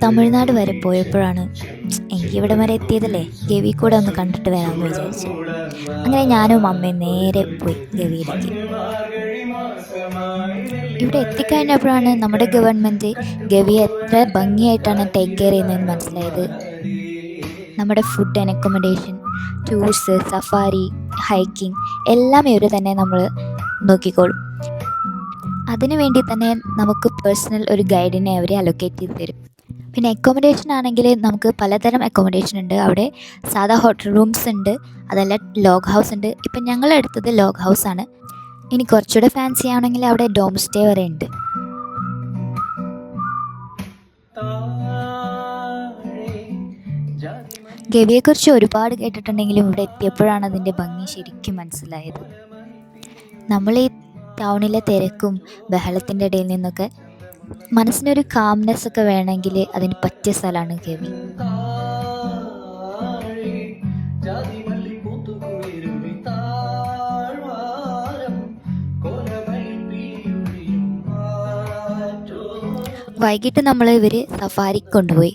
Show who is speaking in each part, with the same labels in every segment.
Speaker 1: തമിഴ്നാട് വരെ പോയപ്പോഴാണ് എനിക്കിവിടെ വരെ എത്തിയതല്ലേ ഗവി കൂടെ ഒന്ന് കണ്ടിട്ട് വരാമെന്ന് വിചാരിച്ചു. അങ്ങനെ ഞാനും അമ്മയും നേരെ പോയി ഗവിയിലേക്ക്. ഇവിടെ എത്തിക്കഴിഞ്ഞപ്പോഴാണ് നമ്മുടെ ഗവൺമെൻറ് ഗവി എത്ര ഭംഗിയായിട്ടാണ് ടേക്ക് കെയർ ചെയ്യുന്നതെന്ന് മനസ്സിലായത്. നമ്മുടെ food and accommodation, tours, safari, hiking എല്ലാം ഇവർ തന്നെ നമ്മൾ നോക്കിക്കോളും. അതിനു വേണ്ടി തന്നെ നമുക്ക് പേഴ്സണൽ ഒരു ഗൈഡിനെ അവർ അലൊക്കേറ്റ് ചെയ്ത് തരും. പിന്നെ അക്കോമഡേഷൻ ആണെങ്കിൽ നമുക്ക് പലതരം അക്കോമഡേഷൻ ഉണ്ട്. അവിടെ സാധാ ഹോട്ടൽ റൂംസ് ഉണ്ട്, അതല്ല ലോഗ് ഹൗസ് ഉണ്ട്. ഇപ്പം ഞങ്ങൾ എടുത്തത് ലോഗ് ഹൗസ് ആണ്. ഇനി കുറച്ചുകൂടെ ഫാൻസി ആണെങ്കിൽ അവിടെ ഡോം സ്റ്റേ വരെ ഉണ്ട്. ഗവിയെക്കുറിച്ച് ഒരുപാട് കേട്ടിട്ടുണ്ടെങ്കിലും ഇവിടെ എത്തിയപ്പോഴാണ് അതിൻ്റെ ഭംഗി ശരിക്കും മനസ്സിലായത്. നമ്മൾ ഈ ടൗണിലെ തിരക്കും ബഹളത്തിൻ്റെ ഇടയിൽ നിന്നൊക്കെ മനസ്സിനൊരു കാംനെസ് ഒക്കെ വേണമെങ്കിൽ അതിന് പറ്റിയ സ്ഥലമാണ് ഗവി. വൈകിട്ട് നമ്മൾ ഇവർ സഫാരിക്ക് കൊണ്ടുപോയി.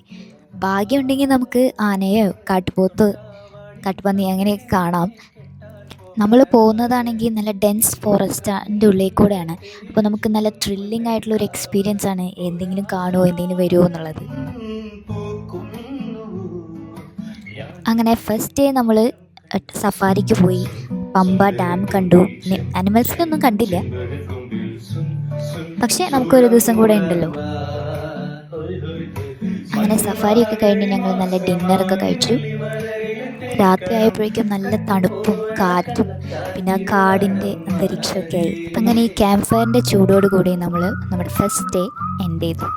Speaker 1: ഭാഗ്യമുണ്ടെങ്കിൽ നമുക്ക് ആനയോ കാട്ടുപന്നി അങ്ങനെയൊക്കെ കാണാം. നമ്മൾ പോകുന്നതാണെങ്കിൽ നല്ല ഡെൻസ് ഫോറസ്റ്റിൻ്റെ ഉള്ളിൽ കൂടെയാണ്. അപ്പോൾ നമുക്ക് നല്ല ത്രില്ലിംഗ് ആയിട്ടുള്ളൊരു എക്സ്പീരിയൻസ് ആണ്. എന്തെങ്കിലും കാണുമോ, എന്തെങ്കിലും വരുമോ എന്നുള്ളത്. അങ്ങനെ ഫസ്റ്റ് ഡേ നമ്മൾ സഫാരിക്ക് പോയി, പമ്പ ഡാം കണ്ടു. അനിമൽസിനൊന്നും കണ്ടില്ല, പക്ഷേ നമുക്കൊരു ദിവസം കൂടെ ഉണ്ടല്ലോ. അങ്ങനെ സഫാരിയൊക്കെ കഴിഞ്ഞ് ഞങ്ങൾ നല്ല ഡിന്നറൊക്കെ കഴിച്ചു. രാത്രി ആയപ്പോഴേക്കും നല്ല തണുപ്പും കാറ്റും പിന്നെ ആ കാടിൻ്റെ അന്തരീക്ഷമൊക്കെ ആയി. അങ്ങനെ ഈ ക്യാമ്പ് ഫയറിൻ്റെ ചൂടോട് കൂടി നമ്മൾ നമ്മുടെ ഫസ്റ്റ് ഡേ എൻഡ് ചെയ്തു.